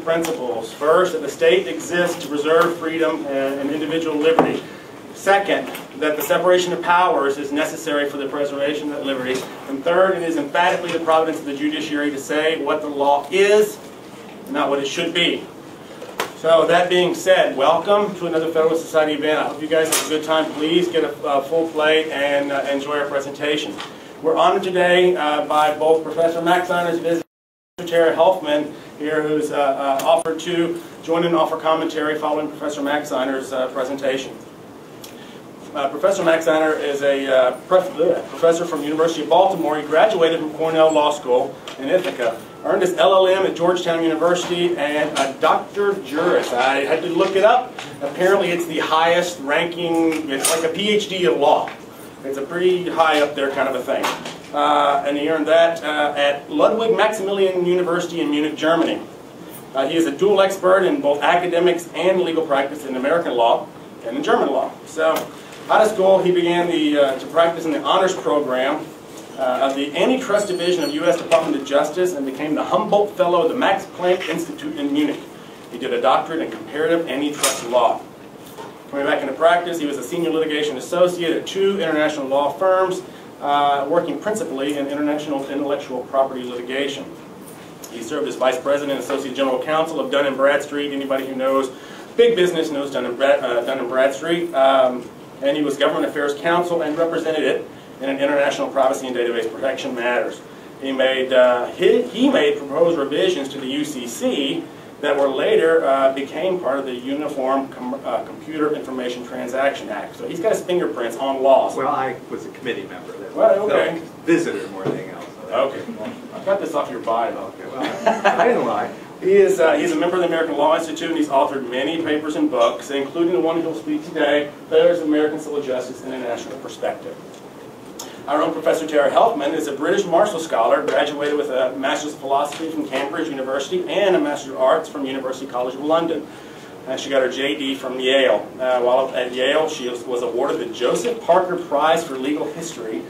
basic principles. First, that the state exists to preserve freedom and individual liberty. Second, that the separation of powers is necessary for the preservation of that liberty. And third, it is emphatically the providence of the judiciary to say what the law is, not what it should be. So that being said, welcome to another Federalist Society event. I hope you guys have a good time. Please get a full plate and enjoy our presentation. We're honored today by both Professor Maxeiner's visit and Professor Helfman here, who's offered to join and offer commentary following Professor Maxeiner's presentation. Professor Maxeiner is a professor from the University of Baltimore. He graduated from Cornell Law School in Ithaca, earned his LLM at Georgetown University, and a Dr. Juris. I had to look it up. Apparently it's the highest ranking, it's like a PhD of law. It's a pretty high up there kind of a thing. And he earned that at Ludwig Maximilian University in Munich, Germany. He is a dual expert in both academics and legal practice in American law and in German law. So, out of school, he began to practice in the honors program of the Antitrust Division of U.S. Department of Justice and became the Humboldt Fellow of the Max Planck Institute in Munich. He did a doctorate in comparative antitrust law. Coming back into practice, he was a senior litigation associate at 2 international law firms, working principally in international intellectual property litigation. He served as vice president and associate general counsel of Dun & Bradstreet. Anybody who knows big business knows Dun & Bradstreet. And he was government affairs counsel and represented it in an international privacy and database protection matters. He made proposed revisions to the UCC that were later became part of the Uniform Computer Information Transaction Act. So he's got his fingerprints on laws. Well, I was a committee member. Well, okay. So, visitor more than anything else. Okay. Well, I got this off your bio. Okay. Well, I didn't lie. He's a member of the American Law Institute, and he's authored many papers and books, including the one he'll speak today, Failures of American Civil Justice in a National Perspective. Our own Professor Tara Helfman is a British Marshall Scholar, graduated with a Master's of Philosophy from Cambridge University and a Master of Arts from University College of London. She got her JD from Yale. While at Yale, she was awarded the Joseph Parker Prize for Legal History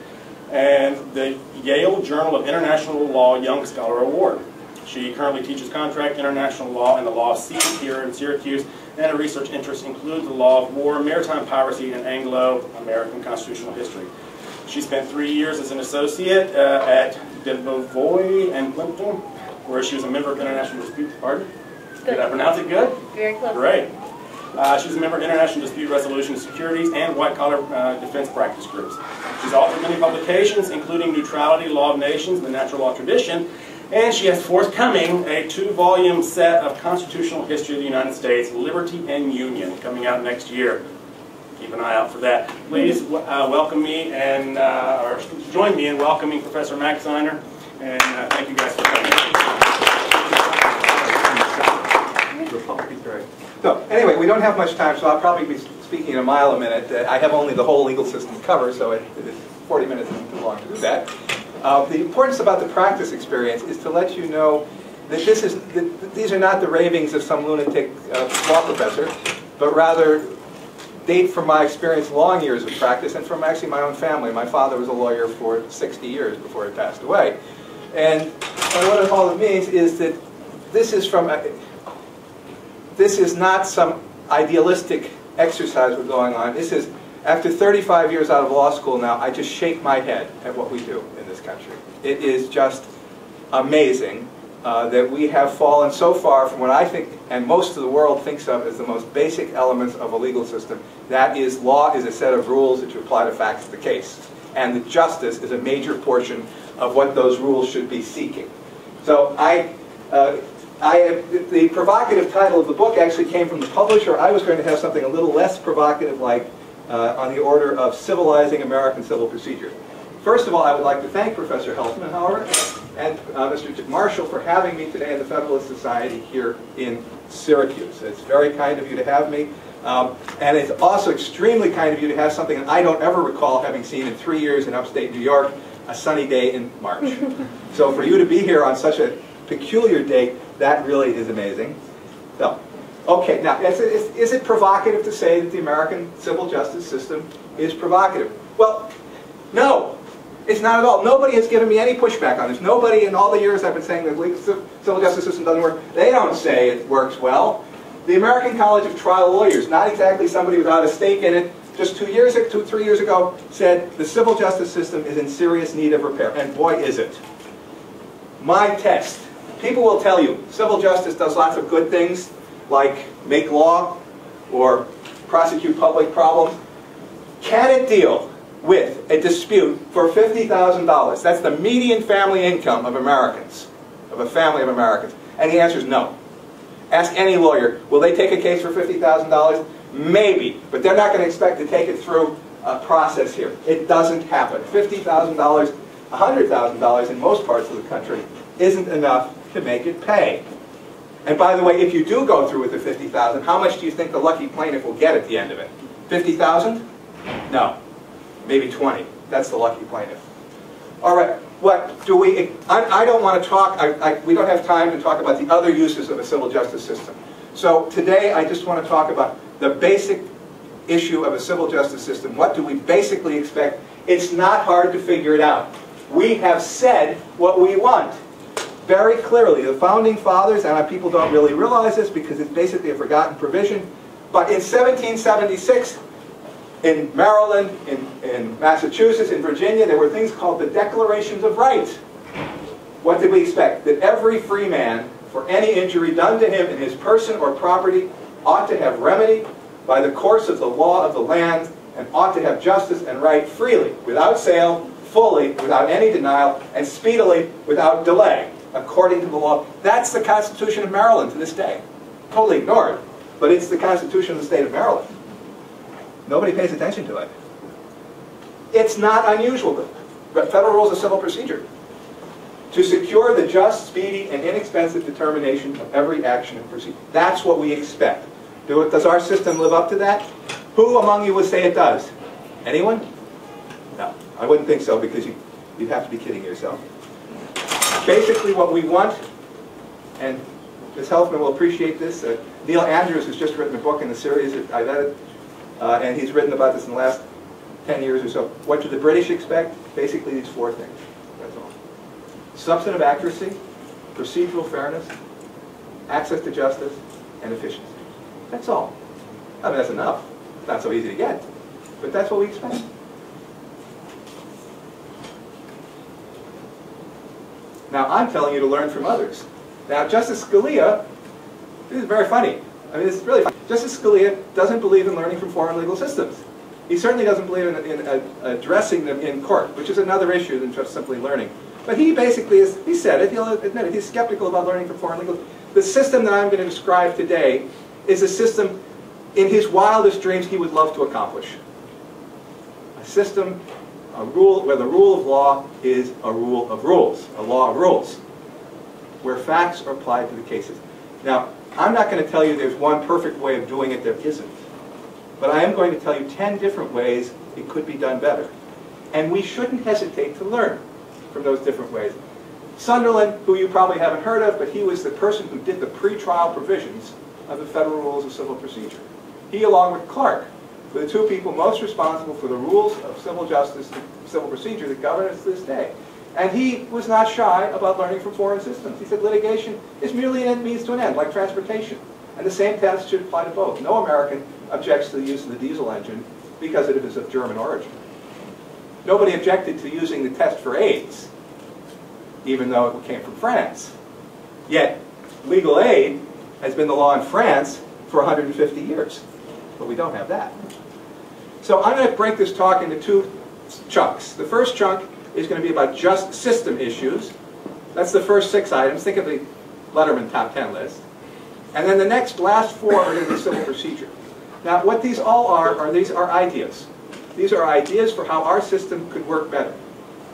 and the Yale Journal of International Law Young Scholar Award. She currently teaches contract international law and the law of sea here in Syracuse, and her research interests include the law of war, maritime piracy, and Anglo-American constitutional history. She spent 3 years as an associate at De Beauvois and Plimpton, where she was a member of International Dispute. Pardon? Did I pronounce it good? Very close. Great. She was a member of International Dispute Resolution Securities and white-collar defense practice groups. She's authored many publications, including Neutrality, Law of Nations, and the Natural Law Tradition, and she has forthcoming a 2-volume set of constitutional history of the United States, Liberty and Union, coming out next year. Keep an eye out for that. Please welcome me and or join me in welcoming Professor Maxeiner, and thank you guys for coming. So anyway, we don't have much time, so I'll probably be speaking a mile a minute. I have only the whole legal system covered, so 40 minutes isn't too long to do that. The importance about the practice experience is to let you know that these are not the ravings of some lunatic law professor, but rather date from my experience, long years of practice, and from actually my own family. My father was a lawyer for 60 years before he passed away. And what all it means is that this is not some idealistic exercise we're going on. This is, after 35 years out of law school now, I just shake my head at what we do in this country. It is just amazing that we have fallen so far from what I think, and most of the world thinks of as the most basic elements of a legal system. That is, law is a set of rules that you apply to facts of the case. And the justice is a major portion of what those rules should be seeking. So the provocative title of the book actually came from the publisher. I was going to have something a little less provocative, like on the order of civilizing American civil procedure. First of all, I would like to thank Professor Helfman, however, and Mr. Marshall for having me today in the Federalist Society here in Syracuse. It's very kind of you to have me. And it's also extremely kind of you to have something that I don't ever recall having seen in 3 years in upstate New York, a sunny day in March. So for you to be here on such a peculiar date, that really is amazing. So, okay, now, is it provocative to say that the American civil justice system is provocative? Well, no. It's not at all. Nobody has given me any pushback on this. Nobody in all the years I've been saying the civil justice system doesn't work, they don't say it works well. The American College of Trial Lawyers, not exactly somebody without a stake in it, just 3 years ago, said the civil justice system is in serious need of repair. And boy, is it. My test. People will tell you civil justice does lots of good things, like make law or prosecute public problems. Can it deal with a dispute for $50,000? That's the median family income of Americans, of a family of Americans. And the answer is no. Ask any lawyer, will they take a case for $50,000? Maybe, but they're not going to expect to take it through a process here. It doesn't happen. $50,000, $100,000 in most parts of the country isn't enough to make it pay. And by the way, if you do go through with the $50,000, how much do you think the lucky plaintiff will get at the end of it? $50,000? No. Maybe 20. That's the lucky plaintiff. All right. What do we? I don't want to talk. We don't have time to talk about the other uses of a civil justice system. So today, I just want to talk about the basic issue of a civil justice system. What do we basically expect? It's not hard to figure it out. We have said what we want very clearly. The founding fathers, and people don't really realize this because it's basically a forgotten provision, but in 1776. In Maryland, in Massachusetts, in Virginia, there were things called the Declarations of Rights. What did we expect? That every free man, for any injury done to him in his person or property, ought to have remedy by the course of the law of the land, and ought to have justice and right freely, without sale, fully, without any denial, and speedily, without delay, according to the law. That's the Constitution of Maryland to this day. Totally ignored, but it's the Constitution of the state of Maryland. Nobody pays attention to it. It's not unusual. Federal Rules of Civil Procedure. To secure the just, speedy, and inexpensive determination of every action and procedure. That's what we expect. Does our system live up to that? Who among you would say it does? Anyone? No. I wouldn't think so, because you'd have to be kidding yourself. Basically what we want, and Ms. Helfman will appreciate this, Neil Andrews has just written a book in the series that I've edited, and he's written about this in the last 10 years or so. What do the British expect? Basically these four things. That's all. Substantive accuracy, procedural fairness, access to justice, and efficiency. That's all. I mean, that's enough. It's not so easy to get, but that's what we expect. Now, I'm telling you to learn from others. Now, Justice Scalia, this is very funny. I mean, it's really funny. Justice Scalia doesn't believe in learning from foreign legal systems. He certainly doesn't believe in addressing them in court, which is another issue than just simply learning. But he basically is, he said it, he'll admit it, he's skeptical about learning from foreign legal. The system that I'm going to describe today is a system, in his wildest dreams, he would love to accomplish. A system, a rule, where the rule of law is a rule of rules, a law of rules, where facts are applied to the cases. Now, I'm not going to tell you there's one perfect way of doing it, there isn't. But I am going to tell you 10 different ways it could be done better. And we shouldn't hesitate to learn from those different ways. Sunderland, who you probably haven't heard of, but he was the person who did the pretrial provisions of the Federal Rules of Civil Procedure. He, along with Clark, were the two people most responsible for the rules of civil justice and civil procedure that govern us to this day. And he was not shy about learning from foreign systems. He said litigation is merely an means to an end, like transportation. And the same test should apply to both. No American objects to the use of the diesel engine because it is of German origin. Nobody objected to using the test for AIDS, even though it came from France. Yet, legal aid has been the law in France for 150 years. But we don't have that. So I'm going to break this talk into two chunks. The first chunk is going to be about just system issues. That's the first 6 items. Think of the Letterman top 10 list. And then the last 4 are going to be civil procedure. Now, what these all are these are ideas. These are ideas for how our system could work better.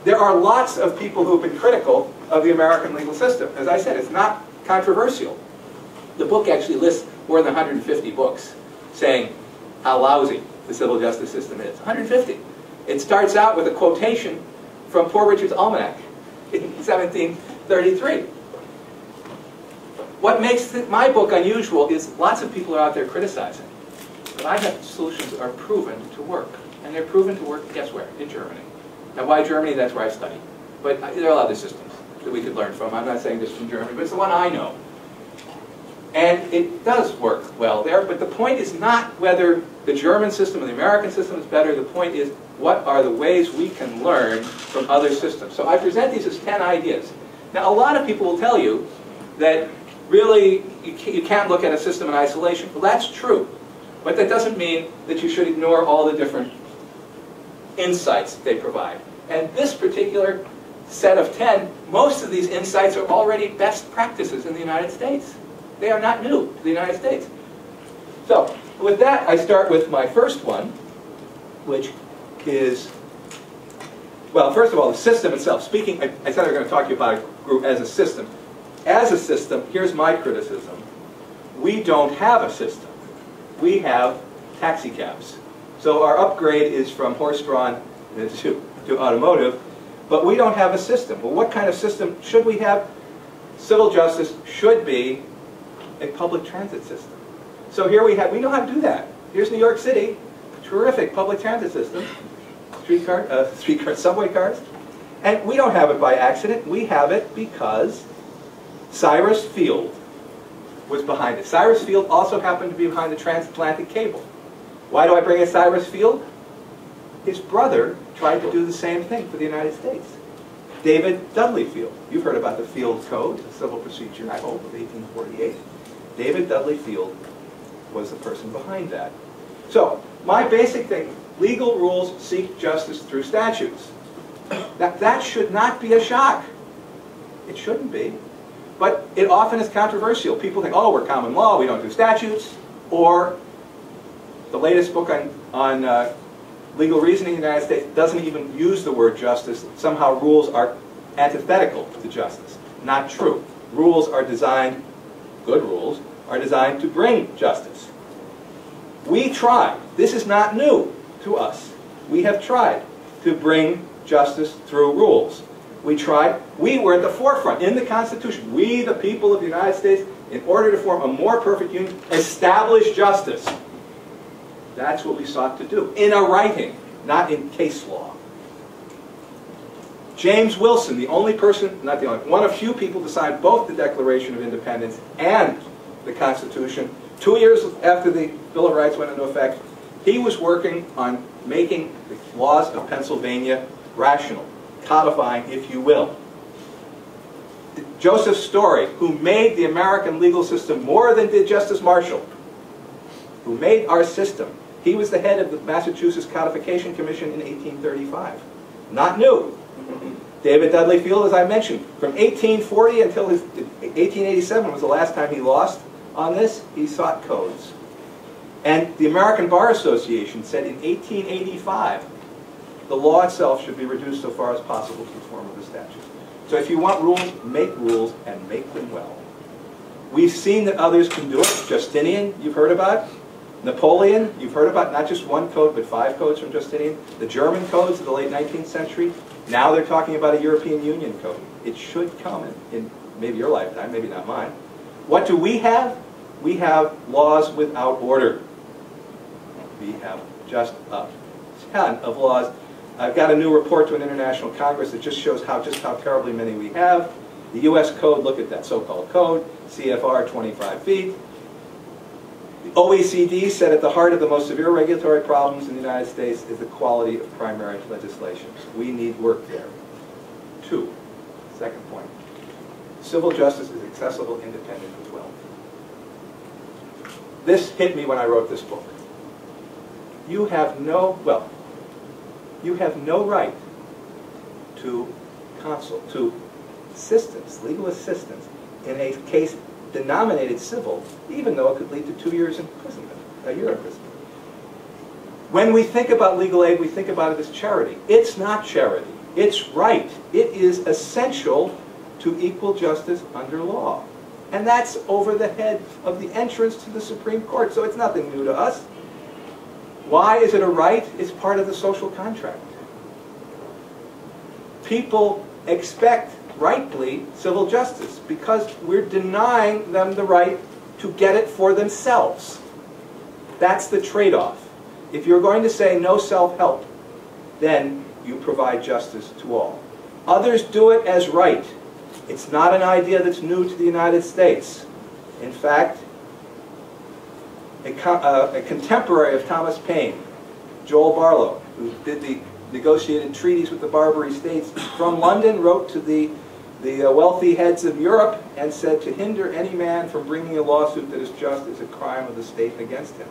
There are lots of people who have been critical of the American legal system. As I said, it's not controversial. The book actually lists more than 150 books saying how lousy the civil justice system is. 150. It starts out with a quotation from Poor Richard's Almanac in 1733. What makes my book unusual is lots of people are out there criticizing. But I have solutions that are proven to work. And they're proven to work, guess where? In Germany. Now, why Germany? That's where I studied. But there are other systems that we could learn from. I'm not saying just from Germany, but it's the one I know. And it does work well there, but the point is not whether the German system or the American system is better. The point is, what are the ways we can learn from other systems? So I present these as 10 ideas. Now, a lot of people will tell you that really you can't look at a system in isolation. Well, that's true. But that doesn't mean that you should ignore all the different insights they provide. And this particular set of 10, most of these insights are already best practices in the United States. They are not new to the United States. So, with that, I start with my first one, which is, well, first of all, the system itself. Speaking, I said I was going to talk to you about a group as a system. As a system, here's my criticism. We don't have a system. We have taxi cabs. So our upgrade is from horse-drawn to automotive, but we don't have a system. Well, what kind of system should we have? Civil justice should be a public transit system. So here we know how to do that. Here's New York City, terrific public transit system, subway cars. And we don't have it by accident. We have it because Cyrus Field was behind it. Cyrus Field also happened to be behind the transatlantic cable. Why do I bring in Cyrus Field? His brother tried to do the same thing for the United States. David Dudley Field. You've heard about the Field Code, the civil procedure, I hope, of 1848. David Dudley Field was the person behind that. So, my basic thing, legal rules seek justice through statutes. That should not be a shock. It shouldn't be. But it often is controversial. People think, oh, we're common law, we don't do statutes. Or the latest book on legal reasoning in the United States doesn't even use the word justice. Somehow rules are antithetical to justice. Not true. Rules are designed, good rules, are designed to bring justice. We try. This is not new to us. We have tried to bring justice through rules. We tried. We were at the forefront in the Constitution. We, the people of the United States, in order to form a more perfect union, establish justice. That's what we sought to do. In a writing, not in case law. James Wilson, the only person, not the only, one of few people to sign both the Declaration of Independence and the Constitution. 2 years after the Bill of Rights went into effect, he was working on making the laws of Pennsylvania rational, codifying, if you will. Joseph Story, who made the American legal system more than did Justice Marshall, who made our system. He was the head of the Massachusetts Codification Commission in 1835. Not new. David Dudley Field, as I mentioned, from 1840 until 1887 was the last time he lost on this, he sought codes. And the American Bar Association said in 1885, the law itself should be reduced so far as possible to the form of the statute. So if you want rules and make them well. We've seen that others can do it. Justinian, you've heard about. Napoleon, you've heard about not just one code, but 5 codes from Justinian. The German codes of the late 19th century. Now they're talking about a European Union code. It should come in maybe your lifetime, maybe not mine. What do we have? We have laws without order. We have just a ton of laws. I've got a new report to an international congress that just shows just how terribly many we have. The U.S. code, look at that so-called code, CFR 25 feet. The OECD said at the heart of the most severe regulatory problems in the United States is the quality of primary legislation. We need work there. 2, second point. Civil justice is accessible, independent as well. This hit me when I wrote this book. You have no right to counsel, to assistance, legal assistance, in a case denominated civil, even though it could lead to 2 years imprisonment, a year imprisonment. When we think about legal aid, we think about it as charity. It's not charity. It's right. It is essential to equal justice under law. And that's over the head of the entrance to the Supreme Court, so it's nothing new to us. Why is it a right? It's part of the social contract. People expect, rightly, civil justice because we're denying them the right to get it for themselves. That's the trade-off. If you're going to say no self-help, then you provide justice to all. Others do it as right. It's not an idea that's new to the United States. In fact, a contemporary of Thomas Paine, Joel Barlow, who did the negotiated treaties with the Barbary States from London, wrote to the wealthy heads of Europe and said, to hinder any man from bringing a lawsuit that is just is a crime of the state against him.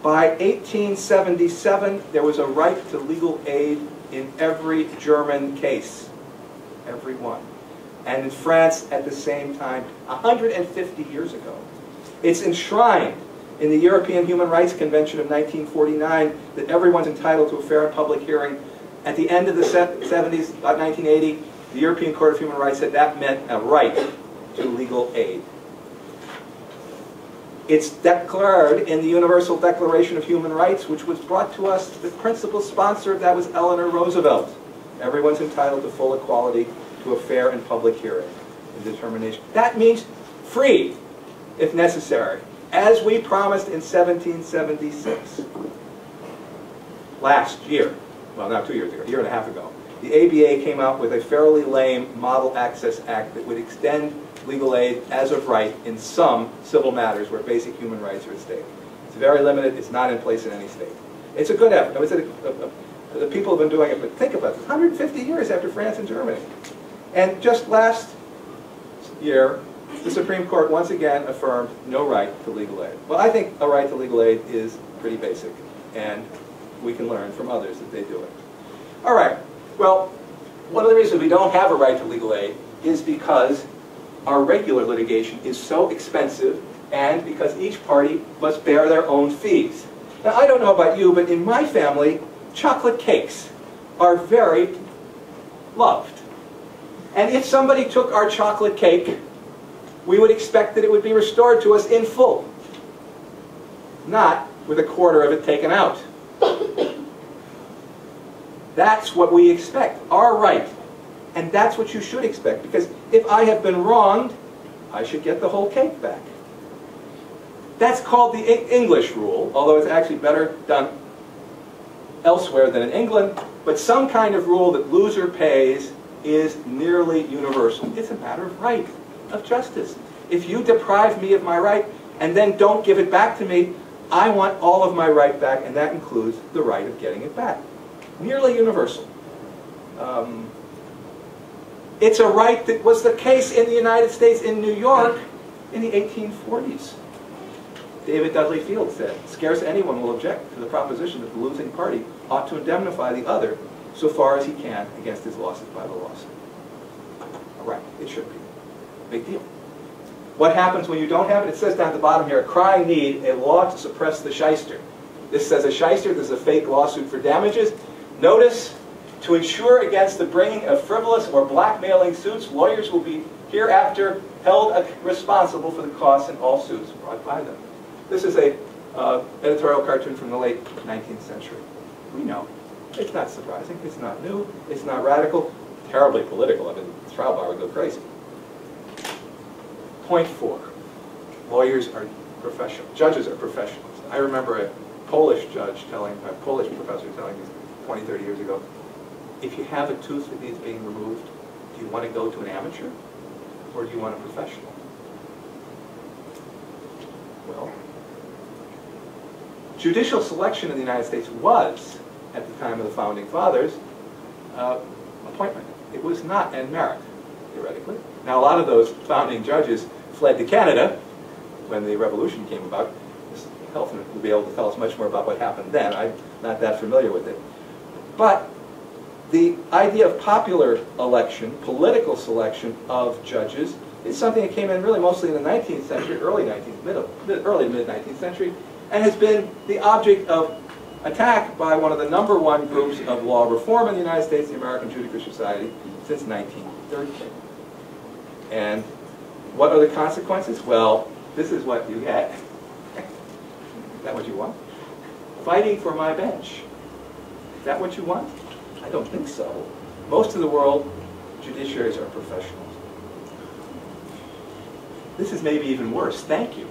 By 1877, there was a right to legal aid in every German case. Every one. And in France at the same time, 150 years ago. It's enshrined in the European Human Rights Convention of 1949 that everyone's entitled to a fair and public hearing. At the end of the 70s, about 1980, the European Court of Human Rights said that meant a right to legal aid. It's declared in the Universal Declaration of Human Rights, which was brought to us, the principal sponsor of that was Eleanor Roosevelt. Everyone's entitled to full equality, to a fair and public hearing and determination. That means free, if necessary, as we promised in 1776. Last year, well, not 2 years ago, a year and a half ago, the ABA came out with a fairly lame Model Access Act that would extend legal aid as of right in some civil matters where basic human rights are at stake. It's very limited. It's not in place in any state. It's a good effort. The people have been doing it, but think about this, 150 years after France and Germany. And just last year, the Supreme Court once again affirmed no right to legal aid. Well, I think a right to legal aid is pretty basic, and we can learn from others that they do it. All right. Well, one of the reasons we don't have a right to legal aid is because our regular litigation is so expensive and because each party must bear their own fees. Now, I don't know about you, but in my family, chocolate cakes are very loved. And if somebody took our chocolate cake, we would expect that it would be restored to us in full, not with a quarter of it taken out. That's what we expect, our right. And that's what you should expect, because if I have been wronged, I should get the whole cake back. That's called the English rule, although it's actually better done elsewhere than in England. But some kind of rule that loser pays is nearly universal. It's a matter of right, of justice. If you deprive me of my right and then don't give it back to me, I want all of my right back, and that includes the right of getting it back. Nearly universal. It's a right that was the case in the United States, in New York, in the 1840s. David Dudley Field said, scarce anyone will object to the proposition that the losing party ought to indemnify the other so far as he can against his losses by the lawsuit. All right, it should be. Big deal. What happens when you don't have it? It says down at the bottom here, crying need, a law to suppress the shyster. This says a shyster, this is a fake lawsuit for damages. Notice, to ensure against the bringing of frivolous or blackmailing suits, lawyers will be hereafter held responsible for the costs in all suits brought by them. This is a editorial cartoon from the late 19th century. We know. It's not surprising. It's not new. It's not radical. Terribly political. I mean, the trial bar would go crazy. Point 4. Lawyers are professional. Judges are professionals. I remember a Polish professor telling me 20, 30 years ago, if you have a tooth that needs being removed, do you want to go to an amateur or do you want a professional? Well, judicial selection in the United States was, at the time of the Founding Fathers, appointment. It was not en merit, theoretically. Now, a lot of those founding judges fled to Canada when the Revolution came about. Mr. Helfman will be able to tell us much more about what happened then. I'm not that familiar with it. But the idea of popular election, political selection of judges, is something that came in really mostly in the 19th century, early to mid-19th century, and has been the object of attack by one of the #1 groups of law reform in the United States, the American Judicial Society, since 1913. And what are the consequences? Well, this is what you get. Is that what you want? Fighting for my bench. Is that what you want? I don't think so. Most of the world, judiciaries are professionals. This is maybe even worse. Thank you.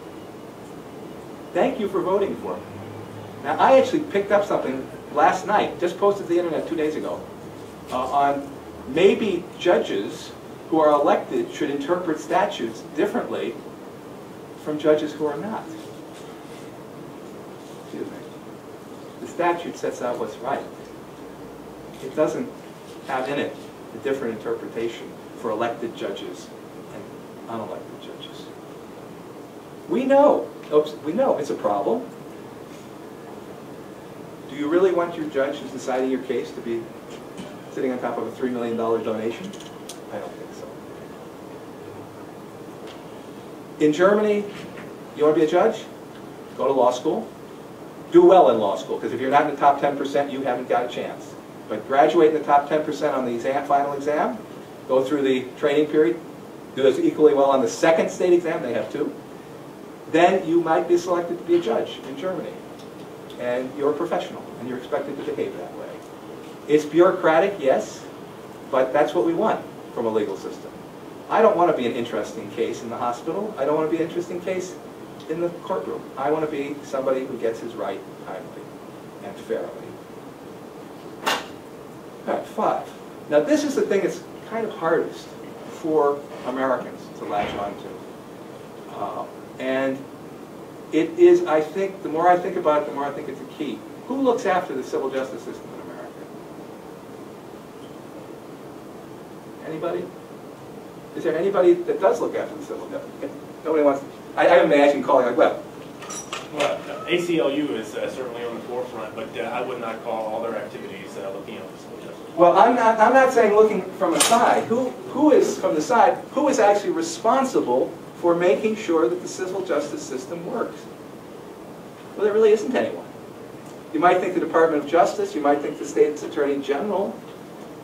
Thank you for voting for me. Now, I actually picked up something last night, just posted to the internet 2 days ago, on maybe judges who are elected should interpret statutes differently from judges who are not. Excuse me. The statute sets out what's right. It doesn't have in it a different interpretation for elected judges and unelected judges. We know it's a problem. Do you really want your judge who's deciding your case to be sitting on top of a $3 million donation? I don't think so. In Germany, you want to be a judge? Go to law school. Do well in law school, because if you're not in the top 10%, you haven't got a chance. But graduate in the top 10% on the final exam, go through the training period, do as equally well on the second state exam, they have two, then you might be selected to be a judge in Germany. And you're a professional, and you're expected to behave that way. It's bureaucratic, yes, but that's what we want from a legal system. I don't want to be an interesting case in the hospital. I don't want to be an interesting case in the courtroom. I want to be somebody who gets his right timely and fairly. All right, 5. Now this is the thing that's kind of hardest for Americans to latch on to. And it is, I think, the more I think about it, the more I think it's a key. Who looks after the civil justice system in America? Anybody? Is there anybody that does look after the civil justice? Nobody wants to. I imagine calling like, well, ACLU is certainly on the forefront, but I would not call all their activities looking at the civil justice. well, I'm not saying looking from a side. Who is, from the side, who is actually responsible for making sure that the civil justice system works? Well, there really isn't anyone. You might think the Department of Justice, you might think the State's Attorney General,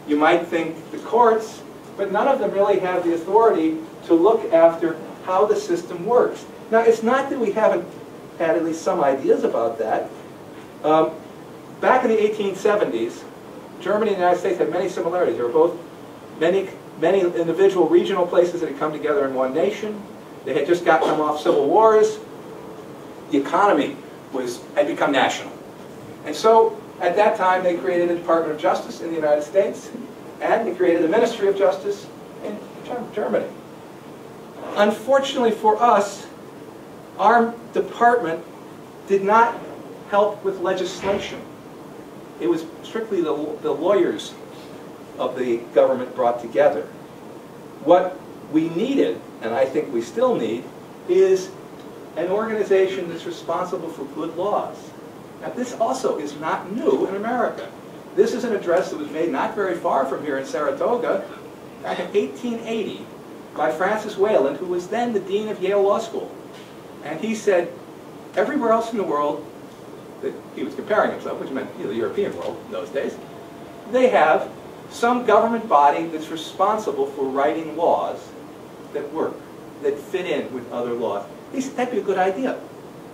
you might think the courts, but none of them really have the authority to look after how the system works. Now, it's not that we haven't had at least some ideas about that. Back in the 1870s, Germany and the United States had many similarities. There were both many individual regional places that had come together in one nation. They had just come off civil wars. The economy had become national. And so, at that time, they created a Department of Justice in the United States, and they created a Ministry of Justice in Germany. Unfortunately for us, our department did not help with legislation. It was strictly the lawyers of the government brought together. What we needed, and I think we still need, is an organization that's responsible for good laws. Now, this also is not new in America. This is an address that was made not very far from here in Saratoga back in 1880 by Francis Wayland, who was then the dean of Yale Law School. And he said, everywhere else in the world, that he was comparing himself, which meant the European world in those days, they have some government body that's responsible for writing laws that work, that fit in with other laws. He said, that'd be a good idea.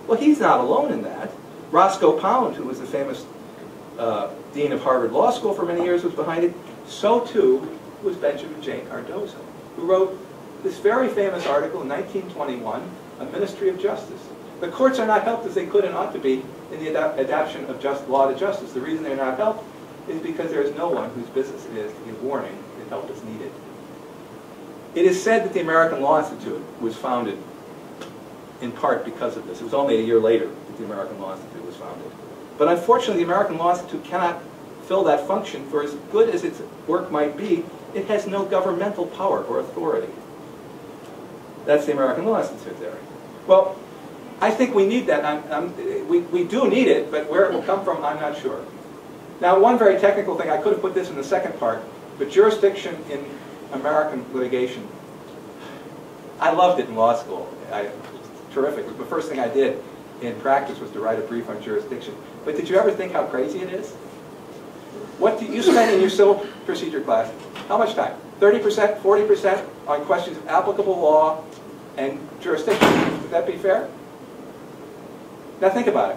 Well, he's not alone in that. Roscoe Pound, who was the famous dean of Harvard Law School for many years, was behind it. So too was Benjamin J. Cardozo, who wrote this very famous article in 1921 on Ministry of Justice. The courts are not helped as they could and ought to be in the adaptation of law to justice. The reason they're not helped is because there is no one whose business it is to give warning that help is needed. It is said that the American Law Institute was founded in part because of this. It was only a year later that the American Law Institute was founded. But unfortunately, the American Law Institute cannot fill that function, for as good as its work might be, it has no governmental power or authority. That's the American Law Institute there. Well, I think we need that. We do need it, but where it will come from, I'm not sure. Now, one very technical thing, I could have put this in the second part, but jurisdiction in American litigation, I loved it in law school. It was terrific. It was the first thing I did in practice was to write a brief on jurisdiction. But did you ever think how crazy it is? What do you spend in your civil procedure class? How much time? 30%, 40% on questions of applicable law and jurisdiction. Would that be fair? Now think about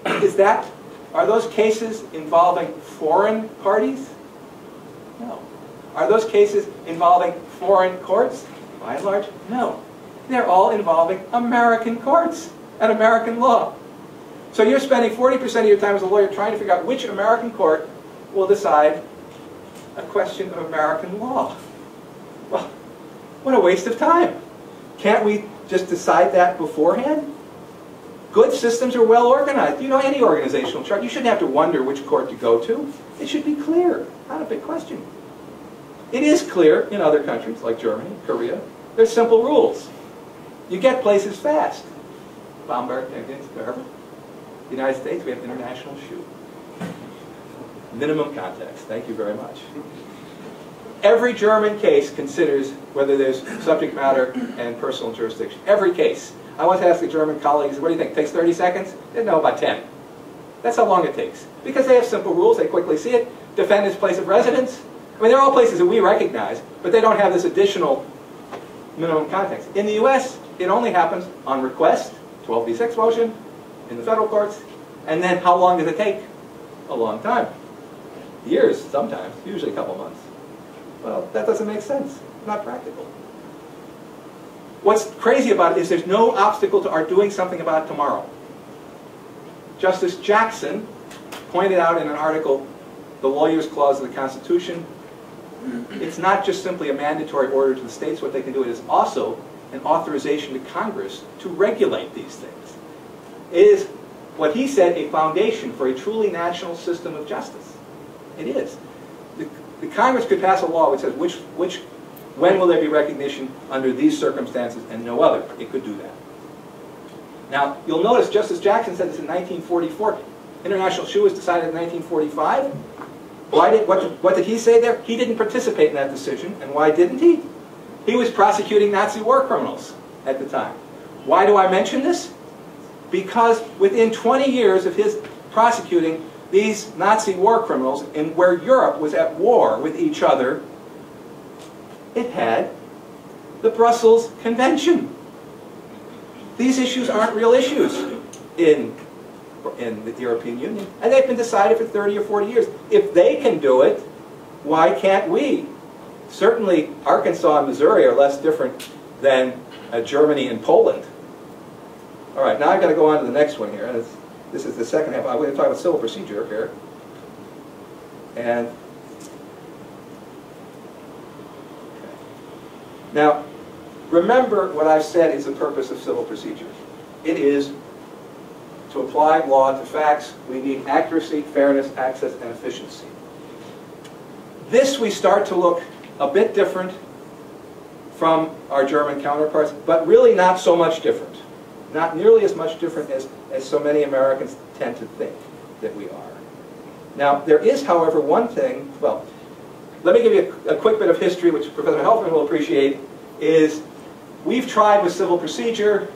it. Are those cases involving foreign parties? No. Are those cases involving foreign courts? By and large, no. They're all involving American courts and American law. So you're spending 40% of your time as a lawyer trying to figure out which American court will decide a question of American law. Well, what a waste of time. Can't we just decide that beforehand? Good systems are well organized. You know, any organizational chart, you shouldn't have to wonder which court to go to. It should be clear. Not a big question. It is clear in other countries like Germany, Korea. There's simple rules. You get places fast. Bamberg, wherever. The United States, we have international shoe. Minimum context. Thank you very much. Every German case considers whether there's subject matter and personal jurisdiction. Every case. I once asked a German colleague, what do you think? It takes 30 seconds? They know about 10. That's how long it takes. Because they have simple rules, they quickly see it. Defendant's place of residence. I mean, they're all places that we recognize, but they don't have this additional minimum context. In the US, it only happens on request, 12b6 motion, in the federal courts, and then how long does it take? A long time. Years, sometimes, usually a couple months. Well, that doesn't make sense. Not practical. What's crazy about it is there's no obstacle to our doing something about it tomorrow. Justice Jackson pointed out in an article, the Lawyers Clause of the Constitution, it's not just simply a mandatory order to the states what they can do, it is also an authorization to Congress to regulate these things. It is, what he said, a foundation for a truly national system of justice. It is. The Congress could pass a law which says when will there be recognition under these circumstances and no other. It could do that. Now, you'll notice Justice Jackson said this in 1944. International shoe was decided in 1945. What did he say there? He didn't participate in that decision. And why didn't he? He was prosecuting Nazi war criminals at the time. Why do I mention this? Because within 20 years of his prosecuting these Nazi war criminals, and where Europe was at war with each other, it had the Brussels Convention. These issues aren't real issues in the European Union, and they've been decided for 30 or 40 years. If they can do it, why can't we? Certainly, Arkansas and Missouri are less different than Germany and Poland. All right, now I've got to go on to the next one here. This is the second half. I'm going to talk about civil procedure here. And now, remember what I've said is the purpose of civil procedure. It is to apply law to facts. We need accuracy, fairness, access, and efficiency. This we start to look a bit different from our German counterparts, but really not so much different. Not nearly as much different as so many Americans tend to think that we are. Now, there is, however, one thing, well, let me give you a quick bit of history, which Professor Helfman will appreciate, is we've tried with civil procedure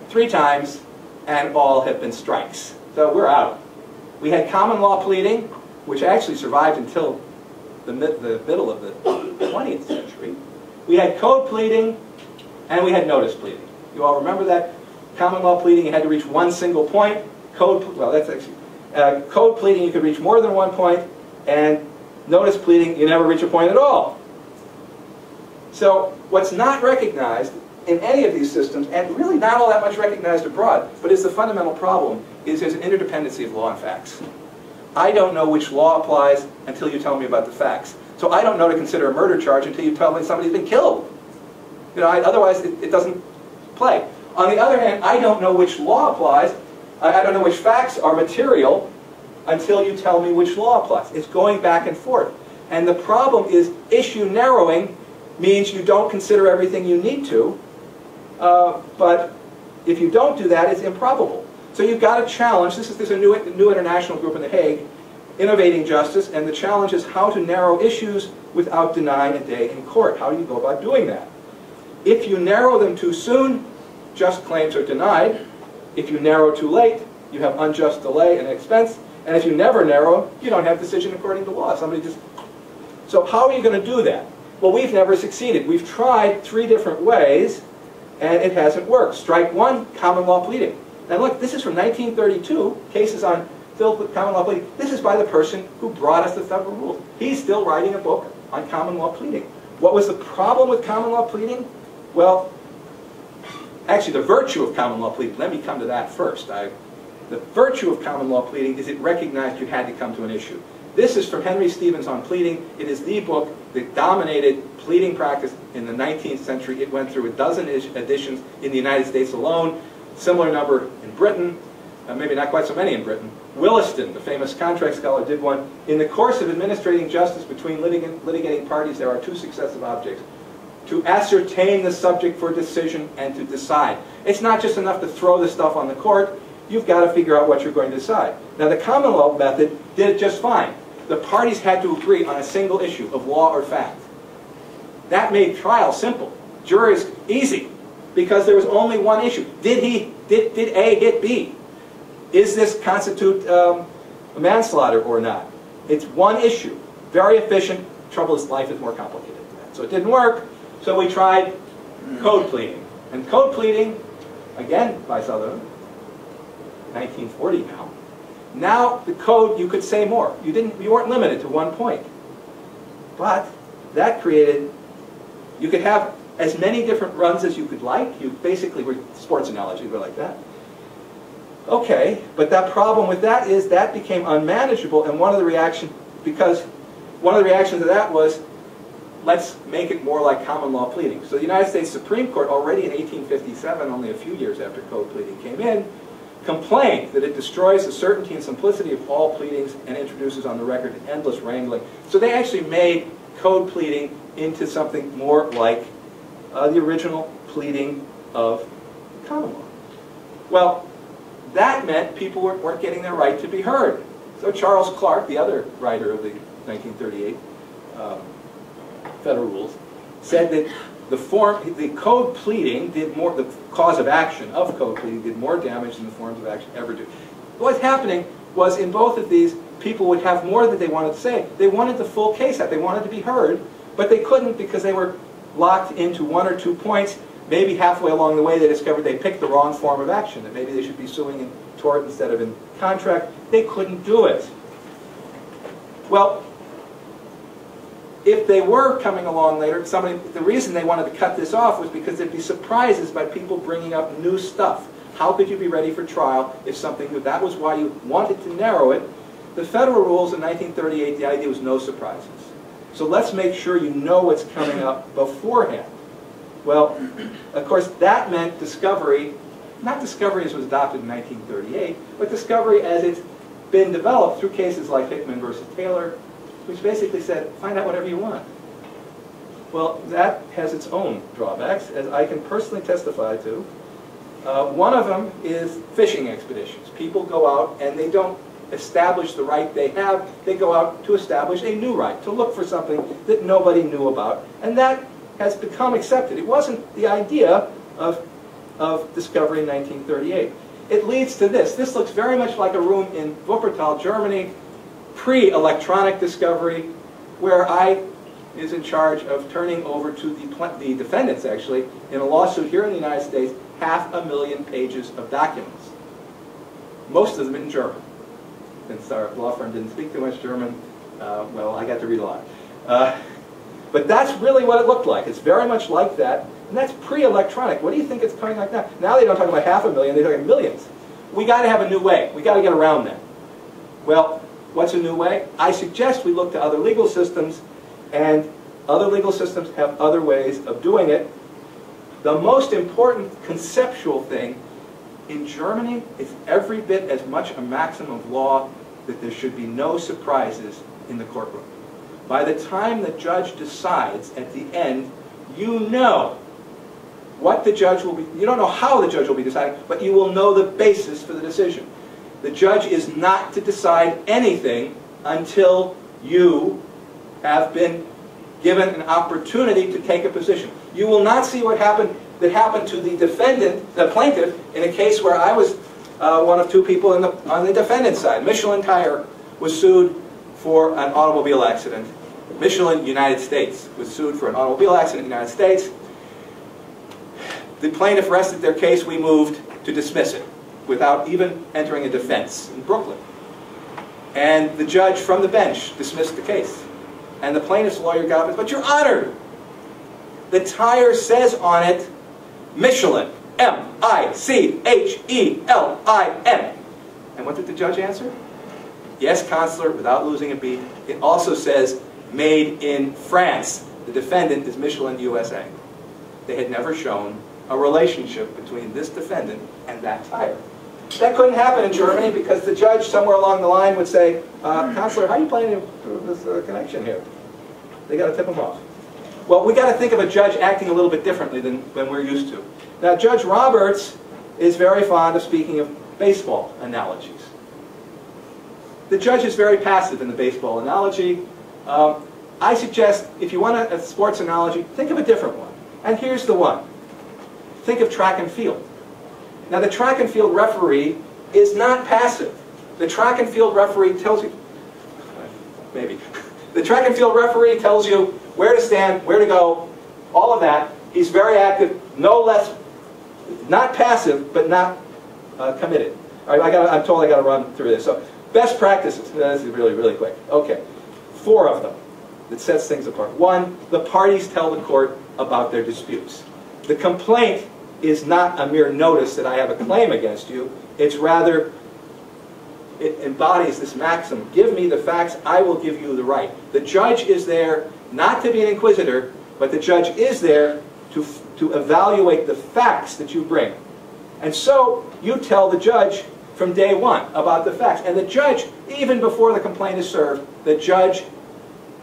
3 times, and all have been strikes. So we're out. We had common law pleading, which actually survived until the middle of the 20th century. We had code pleading, and we had notice pleading. You all remember that? Common law pleading, you had to reach one single point. Code pleading, you could reach more than one point, and notice pleading, you never reach a point at all. So what's not recognized in any of these systems, and really not all that much recognized abroad, but is the fundamental problem, is there's an interdependency of law and facts. I don't know which law applies until you tell me about the facts. So I don't know to consider a murder charge until you tell me somebody's been killed. You know, otherwise it doesn't play. On the other hand, I don't know which law applies. I don't know which facts are material until you tell me which law applies. It's going back and forth. And the problem is issue narrowing means you don't consider everything you need to. But if you don't do that, it's improbable. So you've got a challenge. There's a new international group in The Hague, Innovating Justice, and the challenge is how to narrow issues without denying a day in court. How do you go about doing that? If you narrow them too soon, just claims are denied. If you narrow too late, you have unjust delay and expense. And if you never narrow, you don't have decision according to law. Somebody just... So how are you going to do that? Well, we've never succeeded. We've tried 3 different ways, and it hasn't worked. Strike 1, common law pleading. Now look, this is from 1932, cases on filled with common law pleading. This is by the person who brought us the federal rules. He's still writing a book on common law pleading. What was the problem with common law pleading? Well, actually the virtue of common law pleading. Let me come to that first. The virtue of common law pleading is it recognized you had to come to an issue. This is from Henry Stevens on Pleading. It is the book that dominated pleading practice in the 19th century. It went through a dozen editions in the United States alone, similar number in Britain, maybe not quite so many in Britain. Williston, the famous contract scholar, did one. In the course of administrating justice between litigating parties, there are two successive objects: to ascertain the subject for decision and to decide. It's not just enough to throw the stuff on the court. You've got to figure out what you're going to decide. Now, the common law method did it just fine. The parties had to agree on a single issue of law or fact. That made trial simple. Juries easy, because there was only one issue. Did A hit B? Is this constitute manslaughter or not? It's one issue. Very efficient. Trouble is, life is more complicated than that. So it didn't work. So we tried code pleading. And code pleading, again by Sutherland, 1940 now. Now the code, you could say more. You weren't limited to one point. But that created, you could have as many different runs as you could like. You basically were, sports analogy, were like that. Okay, but that problem with that is that became unmanageable, and one of the reactions to that was, let's make it more like common law pleading. So the United States Supreme Court, already in 1857, only a few years after code pleading came in, complained that it destroys the certainty and simplicity of all pleadings and introduces on the record endless wrangling. So they actually made code pleading into something more like the original pleading of common law. Well, that meant people weren't getting their right to be heard. So Charles Clark, the other writer of the 1938 Federal Rules, said that the code pleading did more, the cause of action of code pleading did more damage than the forms of action ever do. What's happening was, in both of these, people would have more that they wanted to say. They wanted the full case out. They wanted to be heard, but they couldn't because they were locked into one or two points. Maybe halfway along the way they discovered they picked the wrong form of action, that maybe they should be suing in tort instead of in contract. They couldn't do it. Well, if they were coming along later, the reason they wanted to cut this off was because there'd be surprises by people bringing up new stuff. How could you be ready for trial if something new? That was why you wanted to narrow it. The Federal Rules in 1938, the idea was no surprises. So let's make sure you know what's coming up beforehand. Well, of course, that meant discovery, not discovery as was adopted in 1938, but discovery as it's been developed through cases like Hickman versus Taylor, which basically said, find out whatever you want. Well, that has its own drawbacks, as I can personally testify to. One of them is fishing expeditions. People go out and they don't establish the right they have. They go out to establish a new right, to look for something that nobody knew about. And that has become accepted. It wasn't the idea of discovery in 1938. It leads to this. This looks very much like a room in Wuppertal, Germany, pre-electronic discovery, where I is in charge of turning over to the defendants, actually, in a lawsuit here in the United States, 500,000 pages of documents. Most of them in German. Since our law firm didn't speak too much German, well, I got to read a lot. But that's really what it looked like. It's very much like that, and that's pre-electronic. What do you think it's coming like now? Now they don't talk about 500,000, they're talking millions. We got to have a new way. We got to get around that. Well, what's a new way? I suggest we look to other legal systems, and other legal systems have other ways of doing it. The most important conceptual thing in Germany is every bit as much a maxim of law that there should be no surprises in the courtroom. By the time the judge decides at the end, you know what the judge will be, you don't know how the judge will be deciding, but you will know the basis for the decision. The judge is not to decide anything until you have been given an opportunity to take a position. You will not see what happened to the defendant, the plaintiff, in a case where I was one of two people on the defendant's side. Michelin Tire was sued for an automobile accident. Michelin, United States, was sued for an automobile accident in the United States. The plaintiff rested their case. We moved to dismiss it without even entering a defense in Brooklyn. And the judge from the bench dismissed the case. And the plaintiff's lawyer got up and said, "But Your Honor, the tire says on it, Michelin, M-I-C-H-E-L-I-N. And what did the judge answer? Yes, Counselor, without losing a beat. It also says, made in France. The defendant is Michelin USA. They had never shown a relationship between this defendant and that tire. That couldn't happen in Germany because the judge somewhere along the line would say, Counselor, how are you planning to prove this connection here? They got to tip him off. Well, we got to think of a judge acting a little bit differently than we're used to. Now, Judge Roberts is very fond of speaking of baseball analogies. The judge is very passive in the baseball analogy. I suggest, if you want a sports analogy, think of a different one. And here's the one. Think of track and field. Now, the track and field referee is not passive. The track and field referee tells you, maybe. The track and field referee tells you where to stand, where to go, all of that. He's very active, no less, not passive, but not committed. All right, I'm told I got to run through this. So, best practices. This is really, really quick. Okay, 4 of them that sets things apart. 1, the parties tell the court about their disputes. The complaint is not a mere notice that I have a claim against you. It's rather, it embodies this maxim, give me the facts, I will give you the right. The judge is there not to be an inquisitor, but the judge is there to evaluate the facts that you bring. And so you tell the judge from day 1 about the facts. And the judge, even before the complaint is served, the judge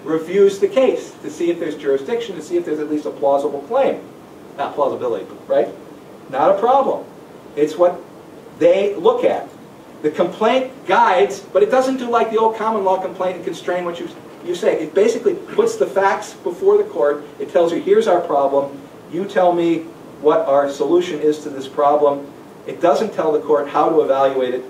reviews the case to see if there's jurisdiction, to see if there's at least a plausible claim. Not plausibility, right? Not a problem. It's what they look at. The complaint guides, but it doesn't do like the old common law complaint and constrain what you say. It basically puts the facts before the court. It tells you, here's our problem. You tell me what our solution is to this problem. It doesn't tell the court how to evaluate it.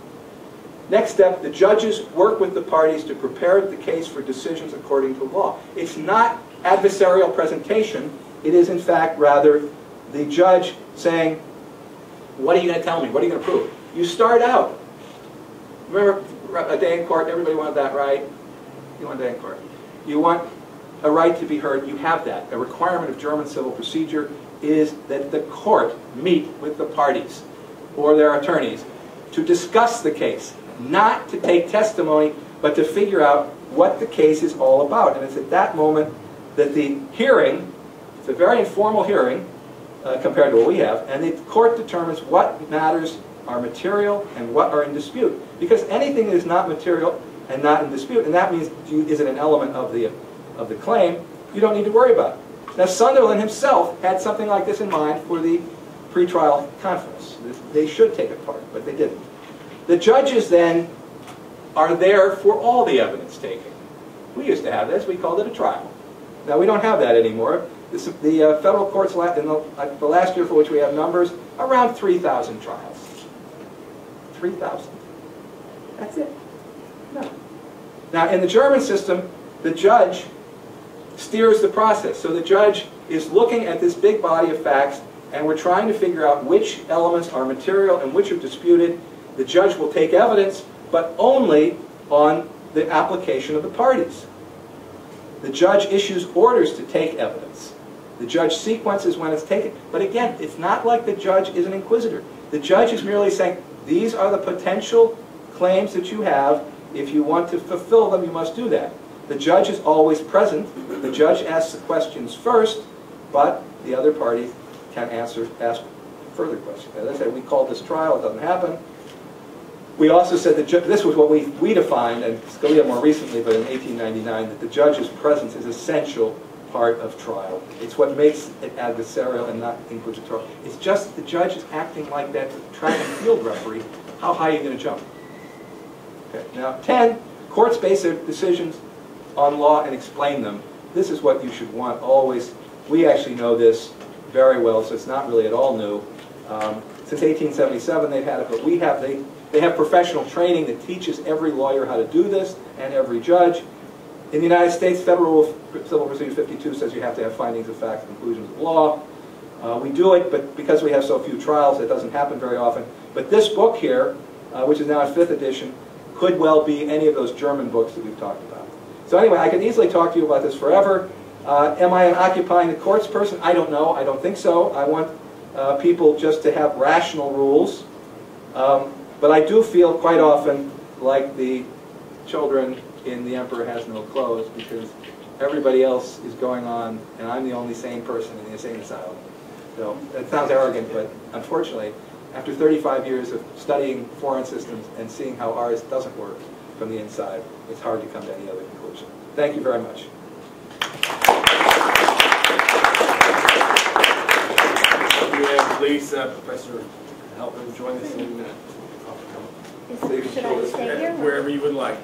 Next step, the judges work with the parties to prepare the case for decisions according to law. It's not adversarial presentation. It is, in fact, rather the judge saying, what are you going to tell me? What are you going to prove? You start out. Remember a day in court? Everybody wanted that right? You want a day in court. You want a right to be heard. You have that. A requirement of German civil procedure is that the court meet with the parties or their attorneys to discuss the case, not to take testimony, but to figure out what the case is all about. And it's at that moment that the hearing, it's a very informal hearing compared to what we have, and the court determines what matters are material and what are in dispute. Because anything that is not material and not in dispute, and that means is it an element of the claim, you don't need to worry about it. Now, Sunderland himself had something like this in mind for the pretrial conference. They should take it part, but they didn't. The judges then are there for all the evidence taking. We used to have this. We called it a trial. Now, we don't have that anymore. The federal courts, in the last year for which we have numbers, around 3,000 trials. 3,000. That's it. No. Now, in the German system, the judge steers the process. So the judge is looking at this big body of facts, and we're trying to figure out which elements are material and which are disputed. The judge will take evidence, but only on the application of the parties. The judge issues orders to take evidence. The judge sequences when it's taken. But again, it's not like the judge is an inquisitor. The judge is merely saying, these are the potential claims that you have. If you want to fulfill them, you must do that. The judge is always present. The judge asks the questions first, but the other party can ask further questions. As I said, we called this trial. It doesn't happen. We also said that this was what we defined, and Scalia more recently, but in 1899, that the judge's presence is essential part of trial. It's what makes it adversarial and not inquisitorial. It's just that the judge is acting like that track and field referee. How high are you going to jump? Okay. Now, 10, courts base their decisions on law and explain them. This is what you should want always. We actually know this very well, so it's not really at all new. Since 1877 they've had it, but they have professional training that teaches every lawyer how to do this, and every judge. In the United States, Federal Rule Civil Procedure 52 says you have to have findings of fact and conclusions of law. We do it, but because we have so few trials, it doesn't happen very often. But this book here, which is now in 5th edition, could well be any of those German books that we've talked about. So anyway, I can easily talk to you about this forever. Am I an occupying the courts person? I don't know. I don't think so. I want people just to have rational rules. But But I do feel quite often like the children in The Emperor Has No Clothes, because everybody else is going on, and I'm the only sane person in the insane asylum. So that sounds arrogant, but unfortunately, after 35 years of studying foreign systems and seeing how ours doesn't work from the inside, it's hard to come to any other conclusion. Thank you very much. Please, Professor Helfman, join us in Should I stay here? wherever you would like.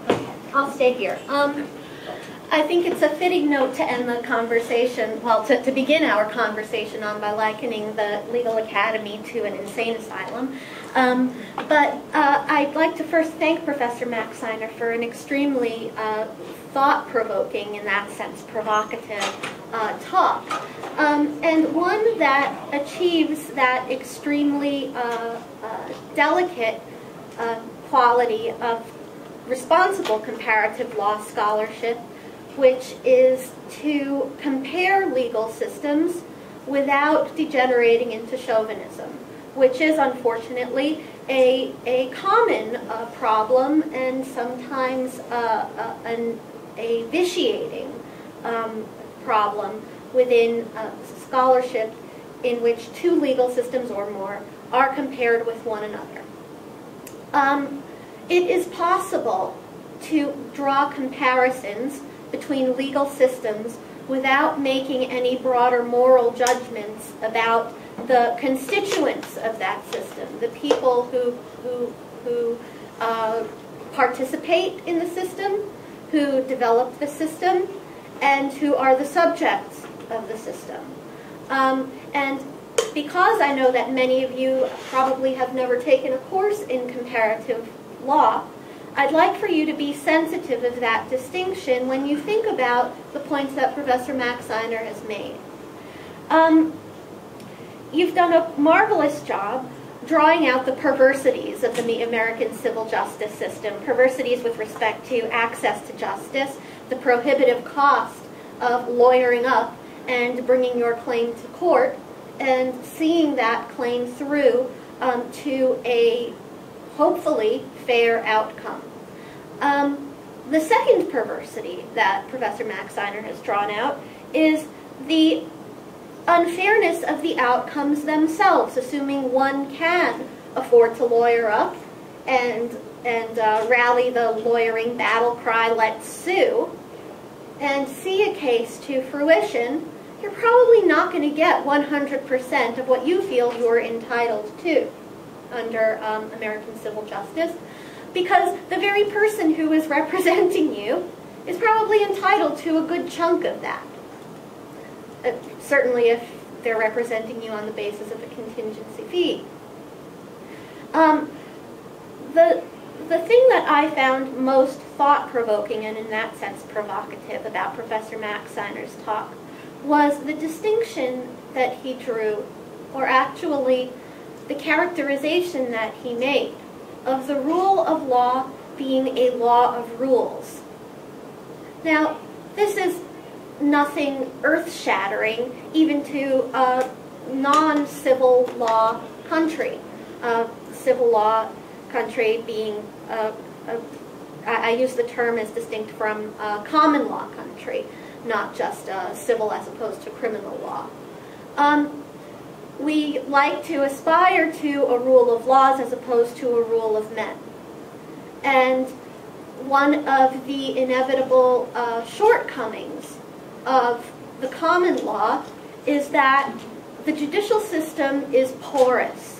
I'll stay here. I think it's a fitting note to end the conversation, well, to begin our conversation on by likening the Legal Academy to an insane asylum. But I'd like to first thank Professor Maxeiner for an extremely thought-provoking, in that sense, provocative talk. And one that achieves that extremely delicate quality of responsible comparative law scholarship, which is to compare legal systems without degenerating into chauvinism, which is unfortunately a common problem and sometimes a vitiating problem within scholarship in which two legal systems or more are compared with one another. It is possible to draw comparisons between legal systems without making any broader moral judgments about the constituents of that system, the people who participate in the system, who develop the system, and who are the subjects of the system. And because I know that many of you probably have never taken a course in comparative law, I'd like for you to be sensitive of that distinction when you think about the points that Professor Maxeiner has made. You've done a marvelous job drawing out the perversities of the American civil justice system, perversities with respect to access to justice, the prohibitive cost of lawyering up and bringing your claim to court, and seeing that claim through to a hopefully fair outcome. The second perversity that Professor Maxeiner has drawn out is the unfairness of the outcomes themselves, assuming one can afford to lawyer up and rally the lawyering battle cry, "Let's sue," and see a case to fruition. You're probably not going to get 100% of what you feel you're entitled to under American civil justice, because the very person who is representing you is probably entitled to a good chunk of that. Certainly if they're representing you on the basis of a contingency fee. The thing that I found most thought-provoking and in that sense provocative about Professor Maxeiner's talk was the distinction that he drew, or actually the characterization that he made, of the rule of law being a law of rules. Now, this is nothing earth-shattering, even to a non-civil law country. Civil law country being, I use the term as distinct from common law country, not just civil as opposed to criminal law. We like to aspire to a rule of laws as opposed to a rule of men. And one of the inevitable shortcomings of the common law is that the judicial system is porous,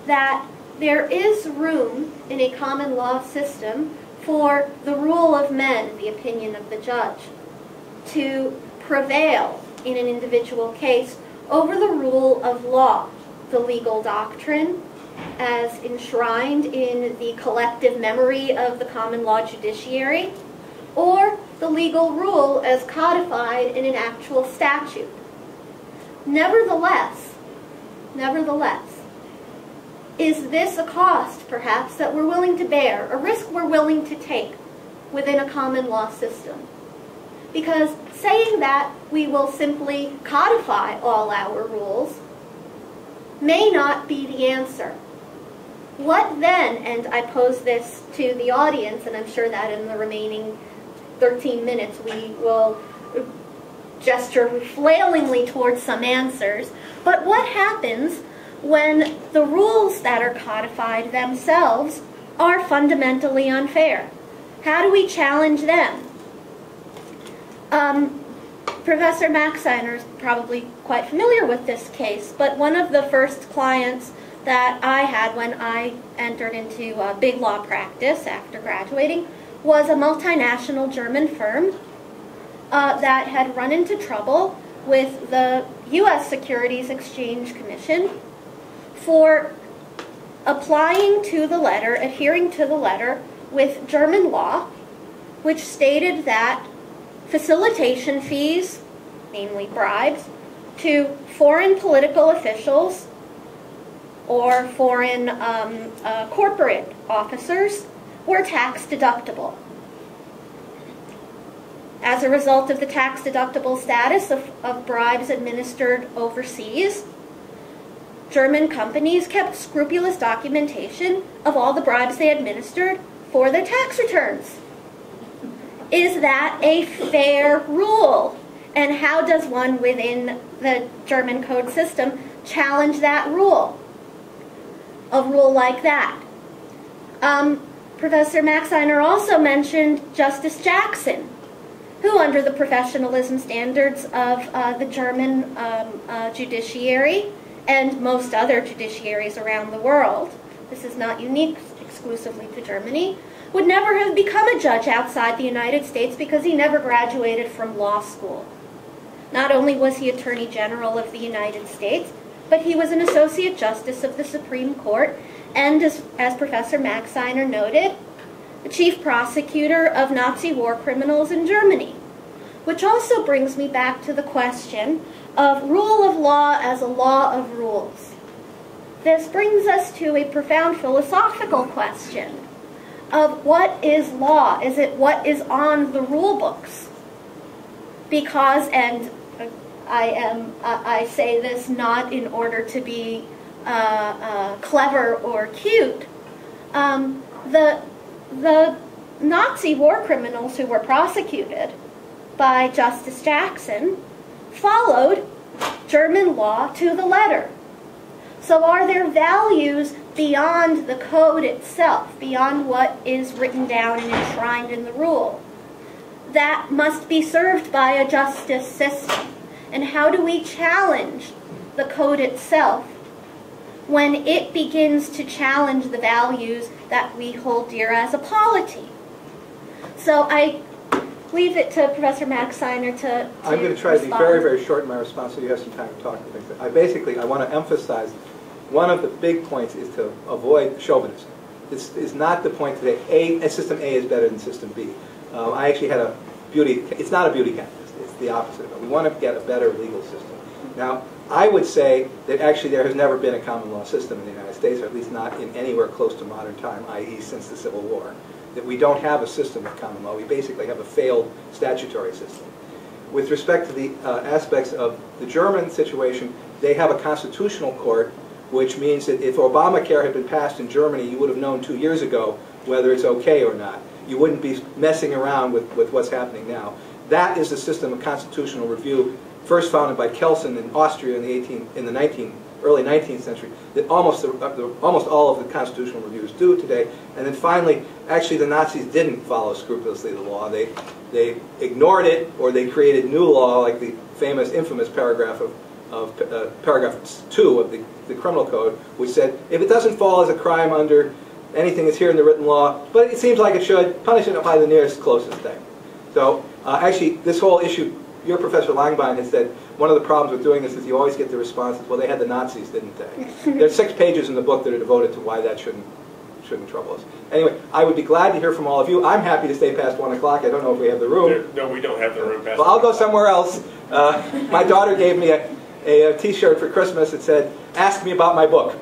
that there is room in a common law system for the rule of men, the opinion of the judge, to prevail in an individual case over the rule of law, the legal doctrine, as enshrined in the collective memory of the common law judiciary, or the legal rule as codified in an actual statute. Nevertheless, is this a cost, perhaps, that we're willing to bear, a risk we're willing to take within a common law system? Because saying that we will simply codify all our rules may not be the answer. What then, and I pose this to the audience, and I'm sure that in the remaining 13 minutes we will gesture flailingly towards some answers, but what happens when the rules that are codified themselves are fundamentally unfair? How do we challenge them? Professor Maxeiner is probably quite familiar with this case, but one of the first clients that I had when I entered into big law practice after graduating was a multinational German firm that had run into trouble with the U.S. Securities Exchange Commission for applying to the letter, adhering to the letter with German law, which stated that facilitation fees, namely bribes, to foreign political officials or foreign corporate officers were tax deductible. As a result of the tax deductible status of bribes administered overseas, German companies kept scrupulous documentation of all the bribes they administered for their tax returns. Is that a fair rule? And how does one within the German code system challenge that rule? A rule like that. Professor Maxeiner also mentioned Justice Jackson, who under the professionalism standards of the German judiciary and most other judiciaries around the world, this is not unique exclusively to Germany, would never have become a judge outside the United States because he never graduated from law school. Not only was he Attorney General of the United States, but he was an Associate Justice of the Supreme Court and, as Professor Maxeiner noted, the Chief Prosecutor of Nazi war criminals in Germany. Which also brings me back to the question of rule of law as a law of rules. This brings us to a profound philosophical question of what is law? Is it what is on the rule books? Because, and I say this not in order to be clever or cute, the Nazi war criminals who were prosecuted by Justice Jackson followed German law to the letter. So are there values beyond the code itself, beyond what is written down and enshrined in the rule, that must be served by a justice system? And how do we challenge the code itself when it begins to challenge the values that we hold dear as a polity? So I leave it to Professor Maxeiner to I'm going to try to be respond. very, very short in my response so you have some time to talk to things. I want to emphasize one of the big points is to avoid chauvinism. This is not the point today. System A is better than System B. I actually had a beauty, it's not a beauty contest, it's the opposite of it. We want to get a better legal system. Now, I would say that actually there has never been a common law system in the United States, or at least not in anywhere close to modern time, i.e. since the Civil War. That we don't have a system of common law. We basically have a failed statutory system. With respect to the aspects of the German situation, they have a constitutional court, which means that if Obamacare had been passed in Germany, you would have known 2 years ago whether it's okay or not. You wouldn't be messing around with what's happening now. That is the system of constitutional review, first founded by Kelsen in Austria in the early 19th century, that almost all of the constitutional reviews do today. And then finally, actually the Nazis didn't follow scrupulously the law. They ignored it, or they created new law, like the infamous paragraph of paragraph 2 of the criminal code, which said, if it doesn't fall as a crime under anything that's here in the written law, but it seems like it should, punish it by the nearest closest thing. So actually, this whole issue, your Professor Langbein has said, one of the problems with doing this is you always get the responses, well, they had the Nazis, didn't they? There's 6 pages in the book that are devoted to why that shouldn't trouble us. Anyway, I would be glad to hear from all of you. I'm happy to stay past 1 o'clock. I don't know if we have the room. No, we don't have the room past. Well, I'll go somewhere else. My daughter gave me a T-shirt for Christmas that said, "Ask me about my book."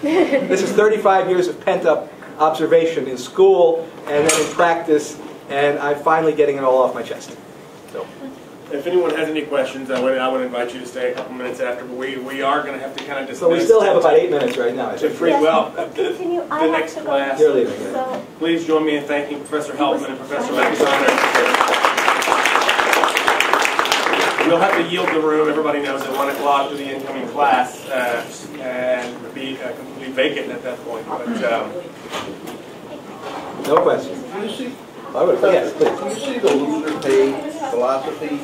This is 35 years of pent-up observation in school and then in practice, and I'm finally getting it all off my chest. So, if anyone has any questions, I would invite you to stay a couple minutes after, but we are going to have to kind of dismiss. So we still have about 8 minutes right now, I To think. free, well, Continue. the next class. You're leaving, yeah. So, Please join me in thanking Professor Helfman and Professor Maxeiner. We'll have to yield the room. Everybody knows at 1 o'clock to the incoming class, and be completely vacant at that point. But No questions. Do you see, I would, yes, please. do you see the loser pay philosophy